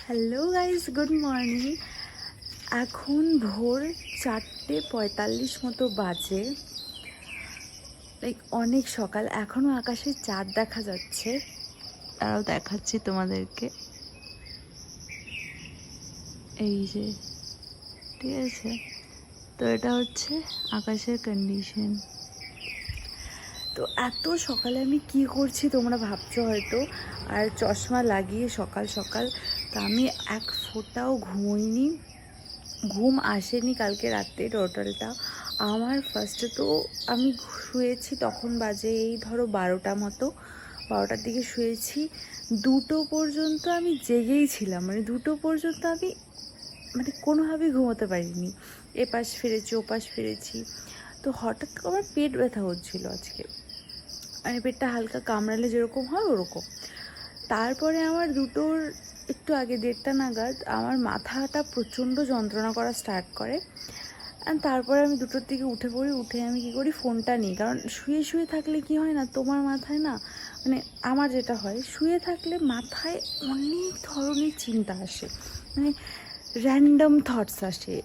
Hello guys, good morning. এখন ভোর 4:45 মতো বাজে। লাইক অনেক সকাল, এখনও আকাশে চাঁদ দেখা যাচ্ছে। তারাও দেখাচ্ছি তোমাদেরকে, এই যে, ঠিক আছে। তো এটা হচ্ছে আকাশের কন্ডিশন। তো এত সকালে আমি কি করছি তোমরা ভাবছো হয়তো, আর চশমা লাগিয়ে সকাল সকাল। তো আমি এক ফোঁটাও ঘুমোইনি, ঘুম আসেনি কালকে রাতে টোটালটা আমার। ফার্স্টে তো আমি শুয়েছি, তখন বাজে এই ধরো 12টা মতো, 12টার দিকে শুয়েছি। 2টো পর্যন্ত আমি জেগেই ছিলাম, মানে 2টো পর্যন্ত আমি মানে কোনোভাবেই ঘুমোতে পারিনি। এপাশ ফিরেছি ওপাশ ফিরেছি। তো হঠাৎ আমার পেট ব্যথা হচ্ছিলো আজকে, মানে পেটটা হালকা কামড়ালে যেরকম হয় ওরকম। তারপরে আমার 2টোর একটু আগে 1:30টা নাগাদ আমার মাথাটা প্রচণ্ড যন্ত্রণা করা স্টার্ট করে। অ্যান্ড তারপরে আমি 2টোর দিকে উঠে পড়ি। উঠে আমি কী করি, ফোনটা নিই। কারণ শুয়ে শুয়ে থাকলে কি হয় না, তোমার মাথায় না, মানে আমার যেটা হয়, শুয়ে থাকলে মাথায় অনেক ধরনের চিন্তা আসে, মানে র্যান্ডম থটস আসে,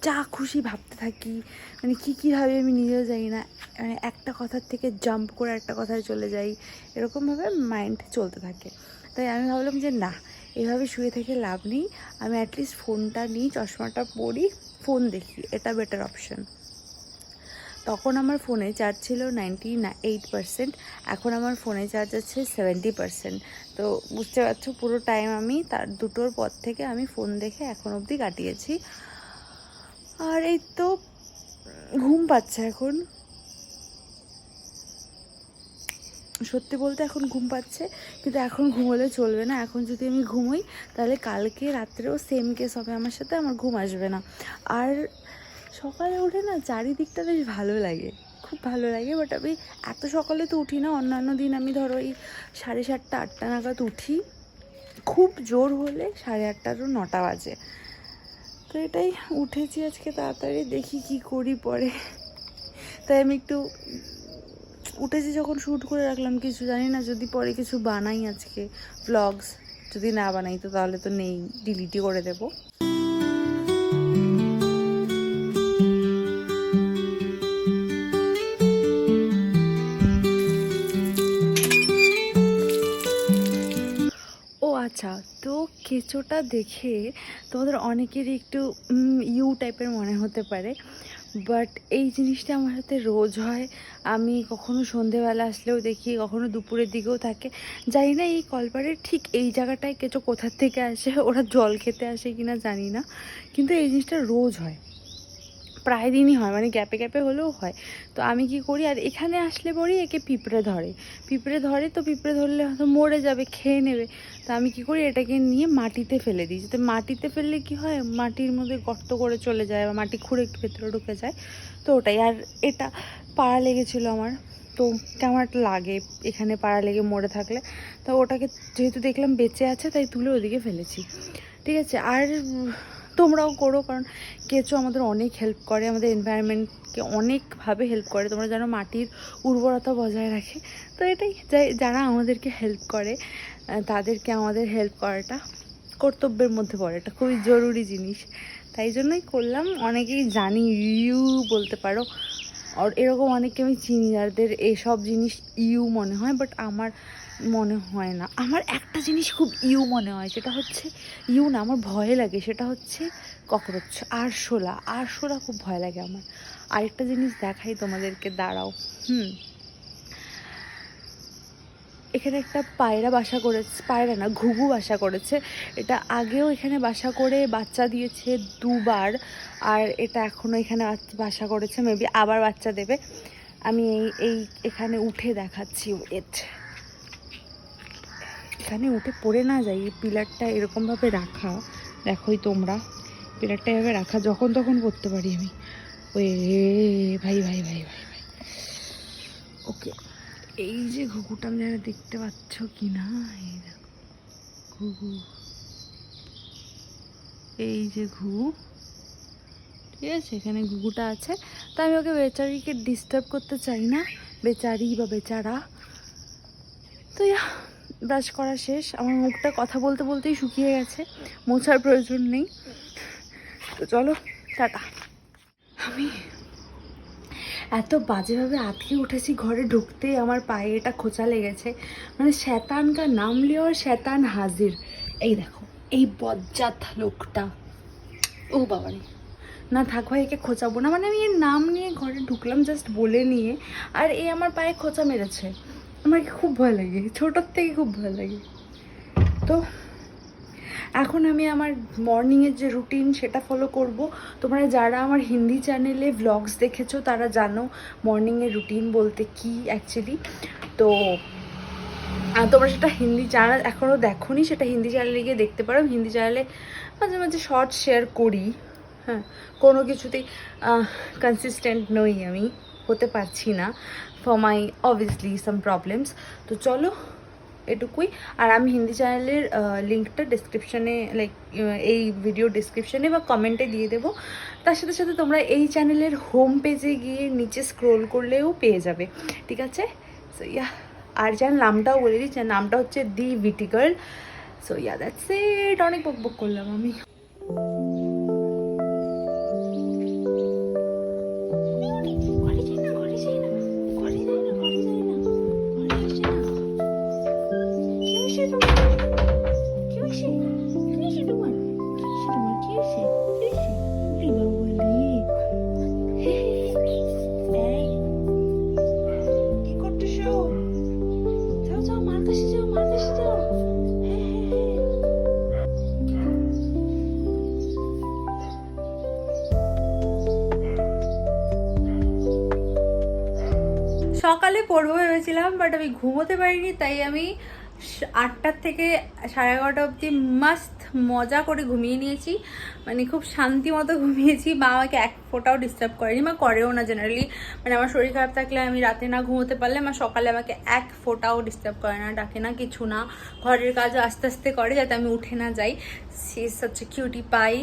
যা খুশি ভাবতে থাকি। মানে কী ভাবে আমি নিজেও জানি না, মানে একটা কথার থেকে জাম্প করে একটা কথায় চলে যাই, এরকমভাবে মাইন্ড চলতে থাকে। তাই আমি ভাবলাম যে না, এভাবে শুয়ে থেকে লাভ নেই, আমি অ্যাটলিস্ট ফোনটা নিই, চশমাটা পরি, ফোন দেখি, এটা বেটার অপশান। তখন আমার ফোনে চার্জ ছিল 98%, এখন আমার ফোনে চার্জ আছে 70%। তো বুঝতে পারছো, পুরো টাইম আমি তার 2টোর পর থেকে আমি ফোন দেখে এখন অবধি কাটিয়েছি। আর এই তো ঘুম পাচ্ছে এখন, সত্যি বলতে এখন ঘুম পাচ্ছে। কিন্তু এখন ঘুমোলে চলবে না, এখন যদি আমি ঘুমোই তাহলে কালকে রাত্রেও সেম কেস হবে আমার সাথে, আমার ঘুম আসবে না। আর সকালে উঠে না চারিদিকটা বেশ ভালো লাগে, খুব ভালো লাগে। বাট আমি এত সকালে তো উঠি না, অন্যান্য দিন আমি ধরো এই 7:30 8টা নাগাদ উঠি, খুব জোর হলে 8:30 9টা বাজে। তো এটাই, উঠেছি আজকে তাড়াতাড়ি, দেখি কি করি পরে। তাই আমি একটু উঠেছি যখন শ্যুট করে রাখলাম, কিছু জানি না যদি পরে কিছু বানাই আজকে ভ্লগস, যদি না বানাই তো তাহলে তো নেই, ডিলিটই করে দেবো। ও আচ্ছা, তো কেঁচোটা দেখে তোমাদের অনেকেরই একটু ইউ টাইপের মনে হতে পারে, বাট এই জিনিসটা আমার সাথে রোজ হয়। আমি কখনো সন্ধেবেলা আসলেও দেখি, কখনো দুপুরের দিকেও থাকে। জানি না এই কলপাড়ের ঠিক এই জায়গাটায় কেঁচো কোথার থেকে আসে, ওরা জল খেতে আসে কিনা জানি না, কিন্তু এই জিনিসটা রোজ হয়, প্রায় দিনই হয়, মানে গ্যাপে গ্যাপে হলেও হয়। তো আমি কি করি, আর এখানে আসলে পরেই একে পিঁপড়ে ধরে, তো পিঁপড়ে ধরলে হয়তো মরে যাবে, খেয়ে নেবে। তো আমি কি করি, এটাকে নিয়ে মাটিতে ফেলে দিই। যাতে মাটিতে ফেললে কি হয়, মাটির মধ্যে গর্ত করে চলে যায় বা মাটি খুঁড়ে ভেতরে ঢুকে যায়। তো ওটাই। আর এটা পাড়া লেগেছিলো আমার, তো কেমন একটা লাগে এখানে পাড়া লেগে মরে থাকলে। তো ওটাকে যেহেতু দেখলাম বেঁচে আছে, তাই তুলে ওদিকে ফেলেছি, ঠিক আছে। আর তোমরাও করো, কারণ কেঁচো আমাদের অনেক হেল্প করে, আমাদের এনভায়রনমেন্টকে অনেকভাবে হেল্প করে। তোমরা জানো মাটির উর্বরতা বজায় রাখে। তো এটাই, যারা আমাদেরকে হেল্প করে তাদেরকে আমাদের হেল্প করাটা কর্তব্যের মধ্যে পড়ে, এটা খুবই জরুরি জিনিস। তাই জন্যই করলাম। অনেকেই জানি ইউ বলতে পারো, আর এরকম অনেককে আমি চিনি যাদের এসব জিনিস ইউ মনে হয়, বাট আমার মনে হয় না। আমার একটা জিনিস খুব ইউ মনে হয়, সেটা হচ্ছে, ইউ না, আমার ভয় লাগে, সেটা হচ্ছে ককরোচ, আরশোলা খুব ভয় লাগে আমার। আরেকটা জিনিস দেখাই তোমাদেরকে, দাঁড়াও। এখানে একটা পায়রা বাসা করেছে, পায়রা না, ঘুঘু বাসা করেছে। এটা আগেও এখানে বাসা করে বাচ্চা দিয়েছে 2বার, আর এটা এখনও এখানে বাসা করেছে, মেবি আবার বাচ্চা দেবে। আমি এখানে উঠে দেখাচ্ছি, এখানে উঠে পড়ে না যাই। এই পিলারটা এরকমভাবে রাখা, দেখোই তোমরা, পিলারটা এভাবে রাখা, যখন তখন পড়তে পারি আমি। ওই ভাই, ওকে, এই যে ঘুঘুটা আমি যারা দেখতে পাচ্ছ কি না, এই দেখো ঘুঘু, এই যে ঘুঘু, ঠিক আছে, এখানে ঘুঘুটা আছে। তো আমি ওকে বেচারিকে ডিস্টার্ব করতে চাই না, বেচারি বা বেচারা। তো ব্রাশ করা শেষ, আমার মুখটা কথা বলতে বলতেই শুকিয়ে গেছে, মোছার প্রয়োজন নেই। তো চলো টাটা। আমি এত বাজেভাবে আটকে উঠেছি, ঘরে ঢুকতেই আমার পায়ে এটা খোঁচা লেগেছে। মানে শয়তান কা নাম লিও আর শয়তান হাজির। এই দেখো এই বজ্জাত লোকটা, ও বাবারে, না থাক ভাই, একে খোঁচাবো না। মানে আমি এর নাম নিয়ে ঘরে ঢুকলাম জাস্ট বলে নিয়ে, আর এ আমার পায়ে খোঁচা মেরেছে। আমার খুব ভয় লাগে, ছোটোর থেকে খুব ভয় লাগে। তো এখন আমি আমার মর্নিংয়ের যে রুটিন সেটা ফলো করব। তোমরা যারা আমার হিন্দি চ্যানেলে ভ্লগস দেখেছো তারা জানো মর্নিংয়ের রুটিন বলতে কি অ্যাকচুয়ালি। তো তোমরা সেটা হিন্দি চ্যানেল এখনও দেখোনি, সেটা হিন্দি চ্যানেলে গিয়ে দেখতে পারো। হিন্দি চ্যানেলে মাঝে মাঝে শর্ট শেয়ার করি। হ্যাঁ, কোনো কিছুতেই কনসিস্টেন্ট নই, আমি হতে পারছি না for my obviously some problems. তো চলো এটুকুই। আর আমি হিন্দি চ্যানেলের লিঙ্কটা ডিসক্রিপশানে, লাইক এই ভিডিও ডিসক্রিপশানে বা কমেন্টে দিয়ে দেবো। তার সাথে সাথে তোমরা এই চ্যানেলের হোম পেজে গিয়ে নিচে স্ক্রোল করলেও পেয়ে যাবে, ঠিক আছে? সো আর চ্যানেল নামটাও বলে দিই, নামটা হচ্ছে দি ভিটি গার্ল। So that's it. অনেক বকবক করলাম আমি। সকালে পড়বো ভেবেছিলাম, বাট আমি ঘুমোতে পারিনি, তাই আমি 8টার থেকে 11:30 অবধি মাস্ত মজা করে ঘুমিয়ে নিয়েছি। মানে খুব শান্তি মতো ঘুমিয়েছি। মা আমাকে এক ফোঁটাও ডিস্টার্ব করেনি, মা করেও না জেনারেলি। মানে আমার শরীর খারাপ থাকলে আমি রাতে না ঘুমোতে পারলে মা সকালে আমাকে এক ফোঁটাও ডিস্টার্ব করে না, ডাকে না, কিছু না। ঘরের কাজও আস্তে আস্তে করে যাতে আমি উঠে না যাই। She is such a cutie pie.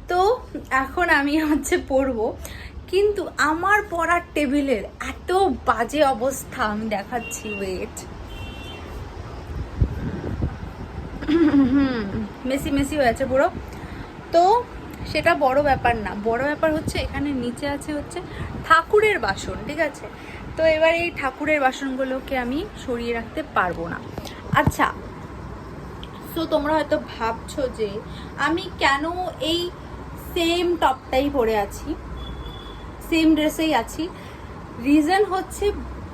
তো এখন আমি পড়বো, কিন্তু আমার পড়ার টেবিলের এত বাজে অবস্থা, আমি দেখাচ্ছি, ওয়েট। মেসি মেসি হয়েছে পুরো। তো সেটা বড় ব্যাপার না, বড় ব্যাপার হচ্ছে এখানে নিচে আছে ঠাকুরের বাসন, ঠিক আছে? তো এবার এই ঠাকুরের বাসনগুলোকে আমি সরিয়ে রাখতে পারবো না। আচ্ছা, সো তোমরা হয়তো ভাবছো যে আমি কেন এই সেম টপটাই পরে আছি, সেম ড্রেসেই আছি। রিজন হচ্ছে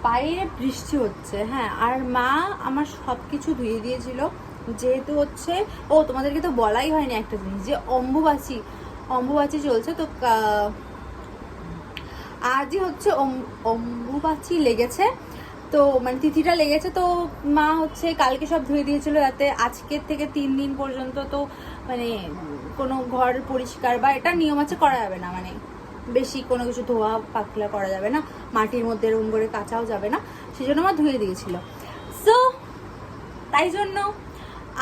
বাইরে বৃষ্টি হচ্ছে, হ্যাঁ, আর মা আমার সব কিছু ধুয়ে দিয়েছিল। যেহেতু তোমাদেরকে তো বলাই হয়নি একটা জিনিস, যে অম্বুবাচী চলছে। তো আজই অম্বুবাচী লেগেছে, তো মানে তিথিটা লেগেছে। তো মা কালকে সব ধুয়ে দিয়েছিল, যাতে আজকের থেকে 3 দিন পর্যন্ত তো মানে কোনো ঘর পরিষ্কার বা এটা নিয়ম আছে করা যাবে না, মানে বেশি কোনো কিছু ধোয়া পাতলা করা যাবে না, মাটির মধ্যে এরকম করে কাচাও যাবে না, সেই জন্য মা ধুয়ে দিয়েছিল। সো তাই জন্য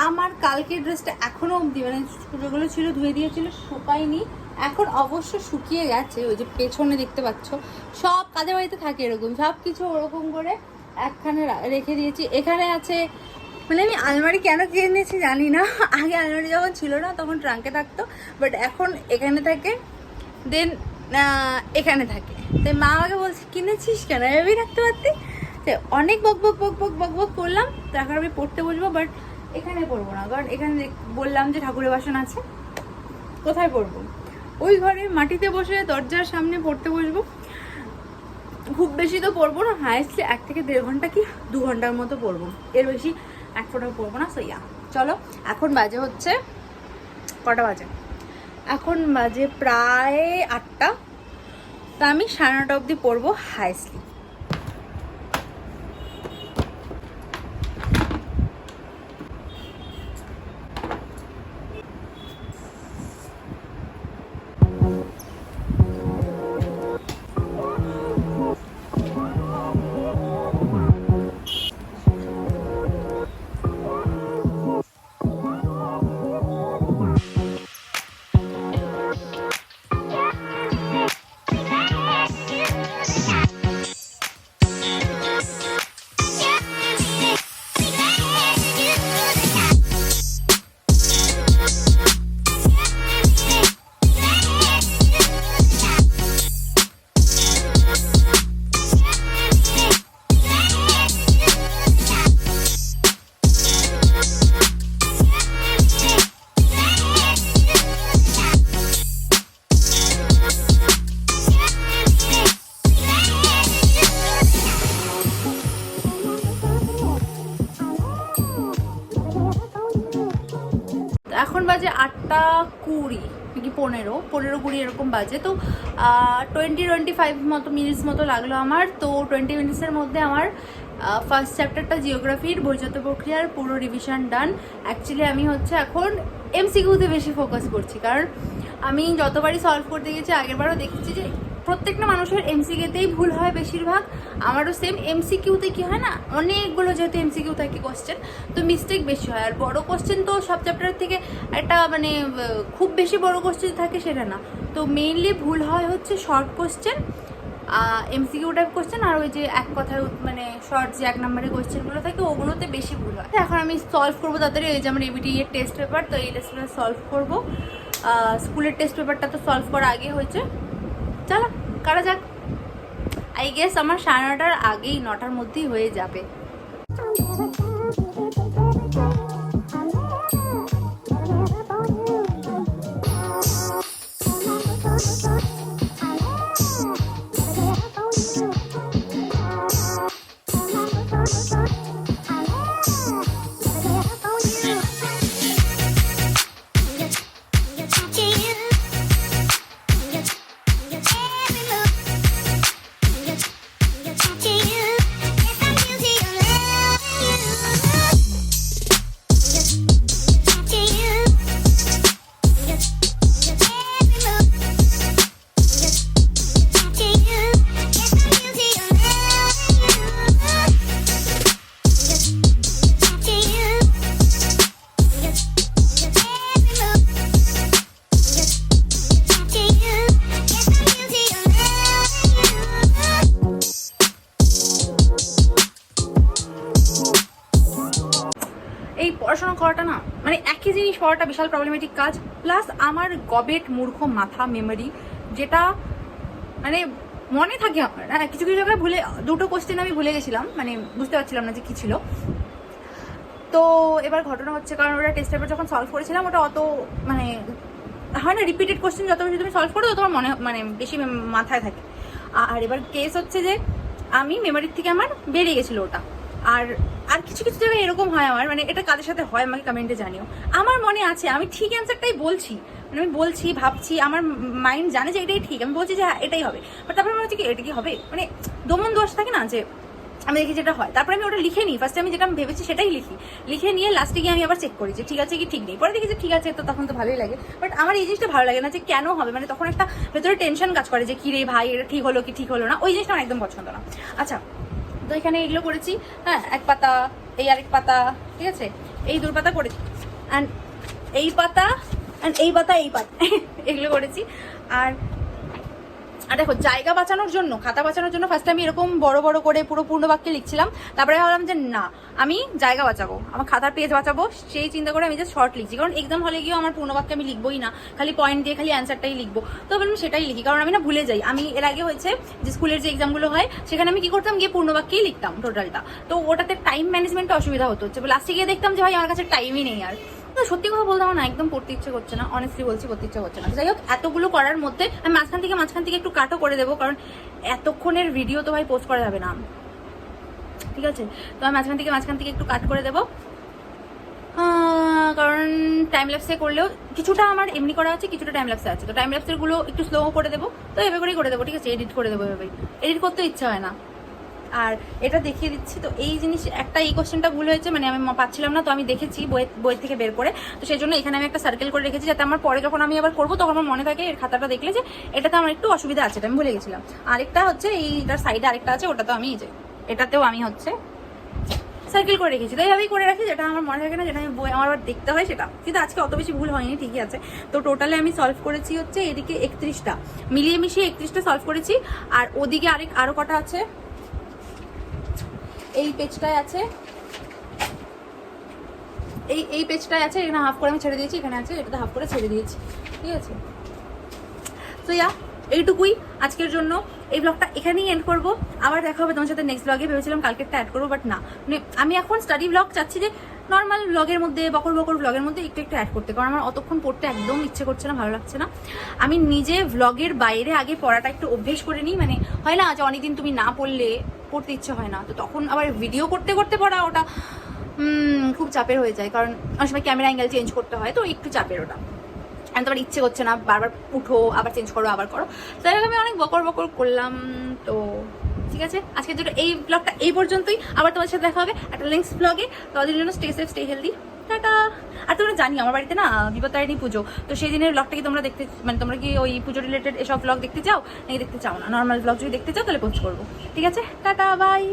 আমার কালকের ড্রেসটা এখনো অবধি, মানে যেগুলো ছিল ধুয়ে দিয়েছিল, শুকায়নি। এখন অবশ্য শুকিয়ে গেছে, ওই যে পেছনে দেখতে পাচ্ছ, সব কাজের বাড়িতে থাকে এরকম, সব কিছু ওরকম করে একখানে রেখে দিয়েছি। এখানে আছে, মানে আমি আলমারি কেন কিনেছি জানি না, আগে আলমারি যখন ছিল না তখন ট্রাঙ্কে থাকতো, বাট এখন এখানে থাকে, দেন এখানে থাকে। তাই মা আমাকে বলছে কিনেছিস কেন, এভাবেই রাখতে পারতি। অনেক বক বক বক বক বক বক করলাম, তো এখন আমি পড়তে বসবো, বাট এখানে পড়বো না, কারণ এখানে বললাম যে ঠাকুরের বাসন আছে, কোথায় পড়বো? ওই ঘরে মাটিতে বসে দরজার সামনে পড়তে বসবো। খুব বেশি তো পড়বো না, হাইস্টলি 1 থেকে 1.5 ঘন্টা কি 2 ঘন্টার মতো পড়বো, এর বেশি 1 ফোঁটাও পড়বো না। সো চলো, এখন বাজে কটা বাজে? এখন বাজে প্রায় 8টা। তা আমি 9:30 অবধি পড়বো হাইস্টলি। বাজে 8:20 কি 15-20 এরকম বাজে। তো 20-25 মতো মিনিটস মতো লাগলো আমার। তো 20 মিনিটসের মধ্যে আমার ফার্স্ট চ্যাপ্টারটা জিওগ্রাফির বহির্জাত প্রক্রিয়ার পুরো রিভিশন ডান। অ্যাকচুয়ালি আমি হচ্ছে এখন এমসিকিউতে বেশি ফোকাস করছি, কারণ আমি যতবারই সলভ করতে গেছি আগেরবারও দেখেছি যে প্রত্যেকটা মানুষের এমসিকিউতেই ভুল হয় বেশিরভাগ। আমারও সেম। এমসিকিউতে কি হয় না, অনেকগুলো যেহেতু এমসিকিউ থাকে কোশ্চেন, তো মিস্টেক বেশি হয়। আর বড় কোশ্চেন তো সব চ্যাপ্টার থেকে একটা মানে খুব বেশি বড় কোশ্চেন থাকে সেটা না, তো মেইনলি ভুল হয় হচ্ছে short question, MCQ type question, আর ওই যে এক কথায় মানে শর্ট যে 1 নম্বরের কোশ্চেনগুলো থাকে ওগুলোতে বেশি ভুল হয়। এখন আমি সলভ করবো তাড়াতাড়ি। এই যে আমার এবিটি এর টেস্ট পেপার, তো এই টেস্ট পেপার সলভ করবো। স্কুলের টেস্ট পেপারটা তো সলভ করা আগে হয়েছে, চলো করা যাক। আই গেস আমার 9:30-র আগেই 9টার মধ্যেই হয়ে যাবে। এই পড়াশোনা করাটা না মানে একই জিনিস পড়াটা বিশাল প্রবলেমেটিক কাজ। প্লাস আমার গবেট মূর্খ মাথা মেমোরি, যেটা মানে মনে থাকে আমার, হ্যাঁ কিছু কিছু জায়গায় ভুলে, দুটো কোশ্চেন আমি ভুলে গেছিলাম, মানে বুঝতে পারছিলাম না যে কী ছিল। তো এবার ঘটনা হচ্ছে, কারণ ওটা টেস্ট পেপার যখন সলভ করেছিলাম ওটা অত মানে হয় না, রিপিটেড কোশ্চেন যত বেশি তুমি সলভ করো তোমার মনে মানে বেশি মাথায় থাকে। আর এবার কেস হচ্ছে যে আমি মেমোরির থেকে আমার বেরিয়ে গেছিলো ওটা। আর আর কিছু কিছু জায়গায় এরকম হয় আমার, মানে এটা কাদের সাথে হয় আমাকে কমেন্টে জানিও। আমার মনে আছে আমি ঠিক অ্যান্সারটাই বলছি, মানে আমি বলছি ভাবছি, আমার মাইন্ড জানে যে এটাই ঠিক, আমি বলছি যে হ্যাঁ এটাই হবে, বাট তারপরে মনে হচ্ছে কি এটা কি হবে, মানে দমন দোষ থাকে না যে আমি দেখি যেটা হয়, তারপরে আমি ওটা লিখে নিই। ফার্স্টে আমি যেটা ভেবেছি সেটাই লিখে নিয়ে লাস্টে গিয়ে আমি আবার চেক করি যে ঠিক আছে কি ঠিক নেই, পরে দেখি যে ঠিক আছে, তো তখন তো ভালোই লাগে। বাট আমার এই জিনিসটা ভালো লাগে না যে কেন হবে, মানে তখন একটা ভেতরে টেনশন কাজ করে যে কি রে ভাই এটা ঠিক হলো কি ঠিক হলো না, ওই জিনিসটা আমার একদম পছন্দ না। আচ্ছা, তো এখানে এগুলো করেছি, হ্যাঁ 1 পাতা, এই আরেক পাতা, ঠিক আছে, এই 2 পাতা করেছি, অ্যান্ড এই পাতা অ্যান্ড এই পাতা এগুলো করেছি। আর দেখো জায়গা বাঁচানোর জন্য, খাতা বাঁচানোর জন্য ফার্স্টে আমি এরকম বড় বড় করে পুরো পূর্ণ বাক্যে লিখছিলাম, তারপরে ভাবলাম যে না আমি জায়গা বাঁচাবো, আমার খাতার পেজ বাঁচাবো, সেই চিন্তা করে আমি জাস্ট শর্ট লিখছি, কারণ এক্সাম হলে গিয়েও আমার পূর্ণ বাক্যে আমি লিখবোই না, খালি পয়েন্ট দিয়ে খালি অ্যান্সারটাই লিখবো। তো আমি সেটাই লিখি, কারণ আমি না ভুলে যাই। আমি এর আগে হয়েছে যে স্কুলের যে এক্সামগুলো হয় সেখানে আমি কি করতাম, গিয়ে পূর্ণ বাক্যেই লিখতাম টোটালটা, তো ওটাতে টাইম ম্যানেজমেন্টে অসুবিধা হতো, লাস্টে গিয়ে দেখতাম যে ভাই আমার কাছে টাইমই নেই। আর সত্যি কথা বলতে আমার না একদম পড়তে ইচ্ছে করছে না, অনেস্টলি বলছি পড়তে ইচ্ছে করছে না। যাই হোক, এতগুলো করার মধ্যে আমি মাঝখান থেকে একটু কাটও করে দেবো, কারণ এতক্ষণের ভিডিও তো ভাই পোস্ট করা যাবে না, ঠিক আছে। তো আমি মাঝখান থেকে একটু কাট করে দেবো, কারণ টাইম ল্যাপসে করলেও কিছুটা আমার এমনি করা আছে, কিছুটা টাইম ল্যাপসে আছে, তো টাইম ল্যাপসের গুলো একটু স্লো করে দেবো, তো এভাবে করেই করে দেবো, ঠিক আছে। এডিট করে দেবো, এভাবেই এডিট করতে ইচ্ছা হয় না। আর এটা দেখিয়ে দিচ্ছি, তো এই জিনিস একটা এই কোশ্চেনটা ভুল হয়েছে, মানে আমি পাচ্ছিলাম না, তো আমি দেখেছি বই থেকে বের করে, তো সেই জন্য এখানে আমি একটা সার্কেল করে রেখেছি, যাতে আমার পরে যখন আমি আবার করবো তখন আমার মনে থাকে এর খাতাটা দেখলে যে এটাতে আমার একটু অসুবিধা আছে, এটা আমি ভুলে গেছিলাম। আরেকটা হচ্ছে এইটার সাইডে আরেকটা আছে, ওটা তো আমি এই যে এটাতেও আমি হচ্ছে সার্কেল করে রেখেছি, তো এইভাবেই করে রাখি, যেটা আমার মনে থাকে না, যেটা আমি বই আমার আবার দেখতে হয় সেটা। কিন্তু আজকে অত বেশি ভুল হয়নি, ঠিকই আছে। তো টোটালে আমি সলভ করেছি হচ্ছে এদিকে 31টা, মিলিয়ে মিশিয়ে 31টা সলভ করেছি। আর ওদিকে আরো কটা আছে, এই পেজটায় আছে, এই পেজটায় আছে, এখানে হাফ করে আমি ছেড়ে দিয়েছি, এখানে আছে এটাতে হাফ করে ছেড়ে দিয়েছি, ঠিক আছে। তো এইটুকুই আজকের জন্য, এই ব্লগটা এখানেই এন্ড করবো। আবার দেখা হবে তোমার সাথে নেক্সট ব্লগে, ভেবেছিলাম কালকেরটা অ্যাড করবো, বাট না, মানে আমি এখন স্টাডি ব্লগ চাচ্ছি যে নর্মাল ব্লগের মধ্যে, বকর ব্লগের মধ্যে একটু অ্যাড করতে, কারণ আমার অতক্ষণ পড়তে একদম ইচ্ছে করছে না, ভালো লাগছে না। আমি নিজে ব্লগের বাইরে আগে পড়াটা একটু অভ্যেস করে নিই, মানে হয় না যে অনেকদিন তুমি না পড়লে পড়তে ইচ্ছে হয় না, তো তখন আবার ভিডিও করতে করতে পড়া, ওটা খুব চাপের হয়ে যায়, কারণ অনেক সময় ক্যামেরা অ্যাঙ্গেল চেঞ্জ করতে হয়, তো একটু চাপের ওটা। আমি তোমার ইচ্ছে করছে না বারবার উঠো আবার চেঞ্জ করো আবার করো, তাই আমি অনেক বকর বকর করলাম। তো ঠিক আছে, আজকের জন্য এই ব্লগটা এই পর্যন্তই। আবার তোমার সাথে দেখা হবে একটা নেক্সট ব্লগে। ততদিন জন্য stay safe, stay healthy, tata. আর তোমরা জানি আমার বাড়িতে না বিপত্তারিণী পুজো, তো সেই দিনের ব্লগটা কি তোমরা দেখতে, মানে তোমরা কি ওই পুজো রিলেটেড এসব ব্লগ দেখতে চাও নাকি দেখতে চাও না? নর্মাল ব্লগ যদি দেখতে চাও তাহলে পোস্ট করবো। ঠিক আছে, টাটা, বাই।